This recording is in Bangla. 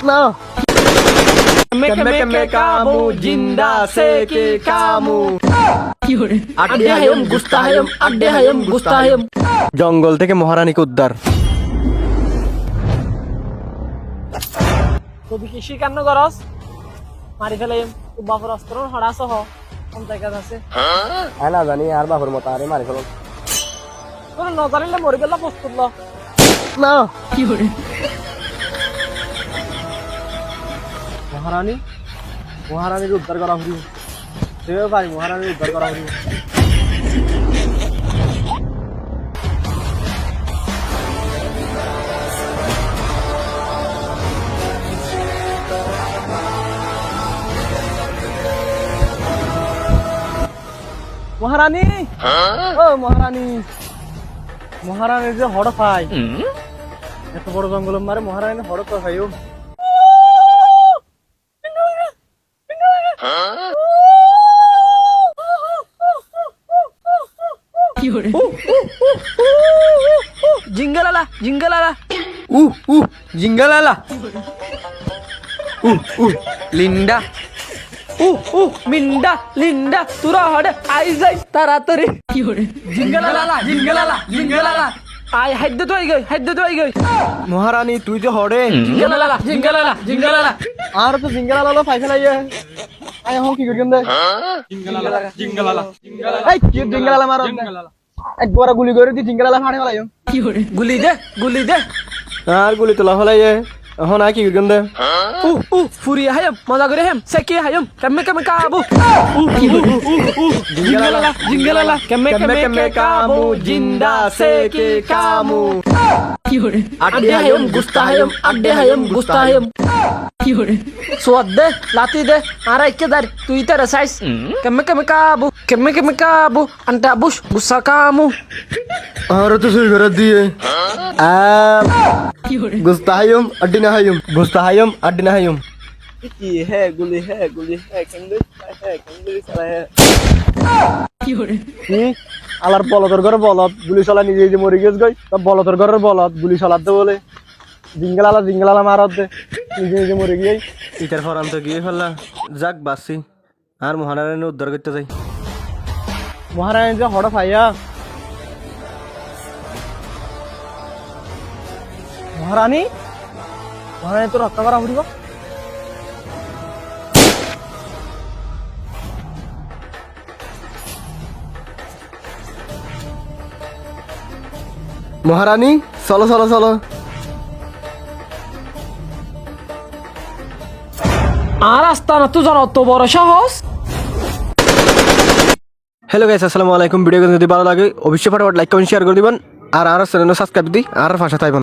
না keme kamu jinda se ki kamu adde hayam gusta hayam জঙ্গল থেকে মহারানীকে উদ্ধার। তুমি কি শিকার করস মারি ফেলাইম তো বাপর অস্ত্র হড়াস হ কোন জায়গা আছে না জানি আর বাপর মতো আরে মারি ফেলো তোর নজরিলে মরে গেল প্রস্তুত ল না মহারানীর উদ্ধার করা হইব সেও ভাই মহারানীর উদ্ধার করা হইব। মহারানী ও মহারানী মহারানীর যে হড় পাই এত বড় জঙ্গল মারে মহারানী হড় তো খাইও জিঙ্গলালা জিঙ্গলালা জিঙ্গালালা Linda Minda Linda Tura হড়ে I যাই তাড়াতাড়ি জিঙ্গলালা জিঙ্গলালা জিঙ্গলালা আই হাইদ্য তো আই গই মহারানী তুই যে হড়ে জিঙ্গলালা জিঙ্গলালা জিঙ্গলালা আর তো জিঙ্গালালা পাইছে না ইয়ে আই এখন কি করবেন দে জিঙ্গলালা এই কি জিঙ্গালালা মারো একবার গুলি করে দি জিঙ্গালালা ফাড়ে ফেলাইও গুলি দে আর গুলি তোলা ফেলাইয়ে এখন আর কি করবেন দে ফুরি হায়ম মজা করে হেম সেকি হায়ম কেমে কাবু জিঙ্গলালা কেমে কাবু জিন্দা সেকি কামু আড্ডে হায়ম গুস্তা হায়ম সোয়াদ দে লাতি দে আরা ইকেদার তুই তারা সাইজ কেমে কাবু আন্টা বুশ গুসা কামু আর তো সই করে দিয়ে গুস্তা হায়ম আড্ডিনা হায়ম গুস্তা হায়ম আড্ডিনা হায়ম কি হে গুলি হে কেমনে চালা হে কি আলার বলদর ঘরে বলদ গুলি চলা নিজে যে মরে গেছ গই তা বলদর ঘরের বলদ গুলি চলাতে বলে জিঙ্গালালা মারত দে নিজে মরে গিয়ে ইটার ফরান তো গিয়ে ফেললা যাক বাসি আর মহারানী উদ্ধার করতে যাই মহারানী যে হড় পাইয়া মহারানী তো রক্ষা করা উঠিব মহারানী চলো আর আস্তানা তো জানো তো বড় সাহস। হ্যালো গাইস, আসসালামু আলাইকুম। ভিডিও যদি ভালো লাগে অবশ্যই ফটাফট লাইক কমেন্ট শেয়ার করে দিবেন আর চ্যানেল সাবস্ক্রাইব দি আর ভাষা তাইবেন।